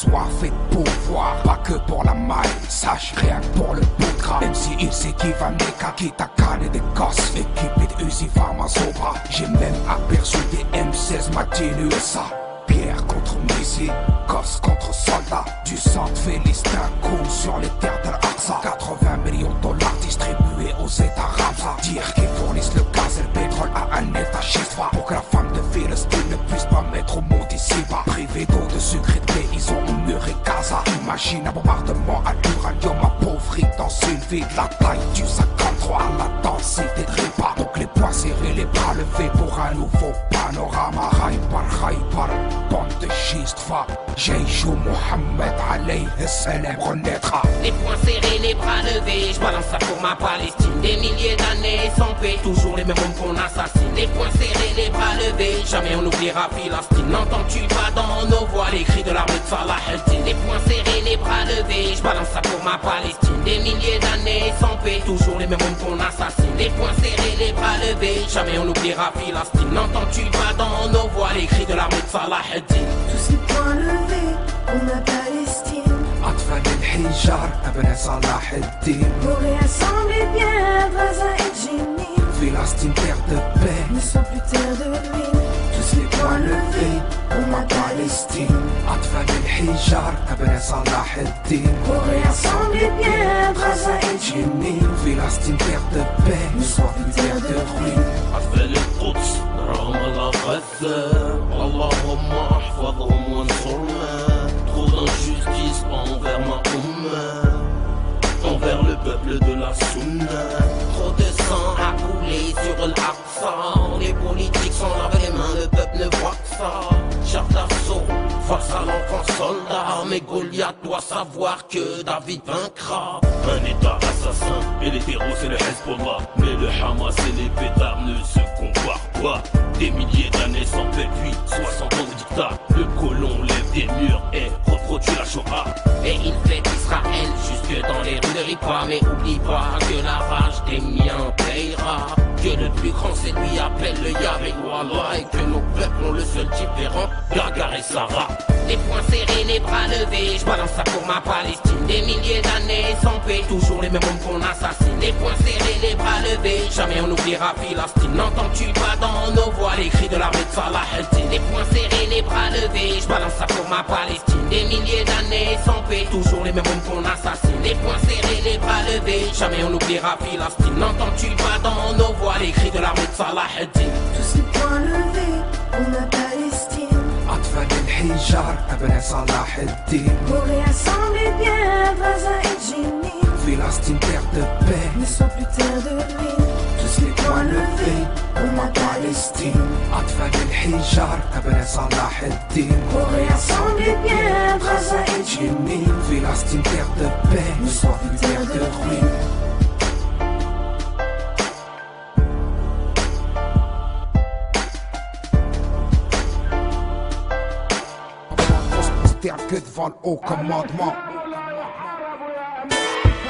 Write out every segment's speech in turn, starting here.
soif et de pouvoir, pas que pour la maille, sache rien que pour le bout de gras. Même si il sait qu'il va m'écaquer ta canne et des gosses, équipé de Uzi Pharmazobra. J'ai même aperçu des M16 Martin USA. Pierre contre missile, gosse contre soldat. Du sang de Philistin coule sur les terres de l'Aqsa. 80 millions de dollars distribués aux États arabes. Dire qu'ils fournissent le gaz et le pétrole à un État chiffre, pour que la femme de Philistin ne puisse pas mettre au monde ici-bas. Privé d'eau, de sucre et de blé, ils ont muré Gaza. Imagine un bombardement à l'uranium appauvri dans une ville de la taille du 53 à la densité de Ripa. Donc les poings serrés, les bras levés pour un nouveau panorama. Haïbar, bande de schistes fa. Jeïchou Mohamed alayhi salam renaîtra. Les poings serrés, les bras levés, je balance ça pour ma Palestine. Des milliers d'années sans paix, toujours les mêmes hommes qu'on assassine. Les poings serrés, les bras levés, jamais on oubliera Palestine. N'entends-tu pas dans nos voix les cris de l'armée de Salah el-Din? Les poings serrés, les bras levés, je balance ça pour ma Palestine. Des milliers d'années sans paix, toujours les mêmes hommes qu'on assassine. Les poings serrés, les bras levés, jamais on oubliera Palestine. N'entends-tu pas dans nos voix les cris de l'armée de Salah el-Din? Tous ces poings levés pour ma Palestine. أطفال الحجار أبناء صلاح الدين. Pour réassembler bien Gaza et Jenin. Palestine, terre de paix, Ne sois plus terre de ruine. tous les poings levés pour ma Palestine. أطفال الحجار أبناء صلاح الدين. Pour réassembler bien Gaza et Jenin. Palestine, terre de paix, ne sois plus terre de ruine. أطفال القدس نراهم على غزة اللهم احفظهم وانصرنا. Trop d'injustice envers ma Oumma, envers le peuple de la Sunna. Trop de sang a coulé sur l'Aqsa. Les politiques s'en lavent les mains, le peuple ne voit que ça. Char d'assaut face à l'enfant soldat. Mais Goliath doit savoir que David vaincra. Un état assassin, et les terreaux c'est le Hezbollah. Mais le Hamas et les pétards ne se comparent pas. Des milliers d'années sans paix, puis 60 ans de dictat. Le colon lève des murs et reproduit la Shoah. Et il fait Israël jusque dans les rues de Ripa. Mais oublie pas que la rage des miens payera. Que le plus grand c'est lui appelle le Yahweh Wallah. Et que nos peuples ont le seul différent, Gagar et Sarah. Les poings serrés, les bras levés, je balance ça pour ma Palestine. Des milliers d'années sans paix, toujours les mêmes hommes qu'on assassine. Les poings serrés, les bras levés, jamais on oubliera Palestine. N'entends-tu pas dans nos voix les cris de l'armée de Salah el-Din? Les poings serrés, les bras levés, je balance ça pour ma Palestine. Des milliers d'années sans paix, toujours les mêmes hommes qu'on assassine. Les poings serrés, les bras levés, jamais on oubliera Palestine. N'entends-tu pas dans nos voix les cris de l'armée de Salah el-Din? Tous ces poings levés pour ma Palestine. أطفال الحجار أبناء صلاح الدين. Pour réassembler bien Gaza et Jenin. Palestine, terre de paix, Ne sois plus terre de ruine. tous les poings levés pour ma Palestine. أطفال الحجار أبناء صلاح الدين. Pour réassembler bien Gaza et Jenin. Palestine, terre de paix, ne sois plus terre de ruine. Que devant le haut commandement.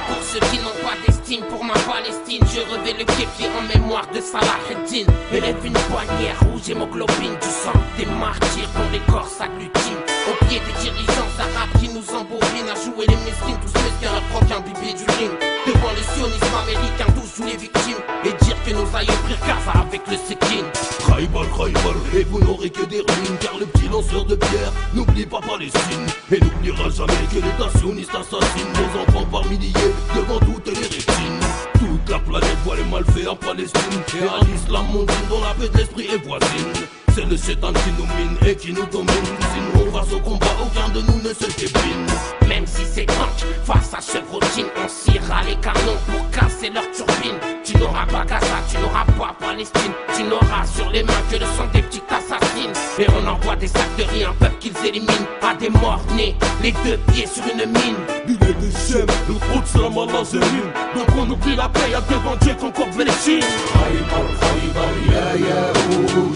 Pour ceux qui n'ont pas d'estime pour ma Palestine, je revais le kéfi en mémoire de Salah el-Din. Élève une poignée rouge, hémoglobine, du sang des martyrs dont les corps s'agglutinent. Au pied des dirigeants arabes qui nous embobinent à jouer les mesquines, tous mesquins à croquer un bébé du ring. Devant le sionisme américain, tous sous les victimes. Et dire que nos aïeux prirent Gaza avec le Sekin. Khaybar, et vous n'aurez que des ruines. Car le petit lanceur de pierre n'oublie pas Palestine. Et n'oubliera jamais que l'État sioniste assassine nos enfants par milliers devant toutes les rétines. Toute la planète voit les malfaits en Palestine. Et un islam mondial dont la paix de l'esprit est voisine. C'est le Satan qui nous mine et qui nous domine. Si nous on va au combat, aucun de nous ne se dépine. Même si c'est tank, face à ce routine, on sciera les canons pour casser leur turbine. Tu n'auras pas Gaza, tu n'auras pas Palestine. Tu n'auras sur les mains que le sang des petites assassines. Et on envoie des sacs de riz, un peuple qu'ils éliminent. À des morts nés, les deux pieds sur une mine. Il est des chefs, le gros de Salam al-Nazérim. Donc on oublie la paix, y'a devant Dieu qu'on coupe les chines. Khaybar, ya Yahoo,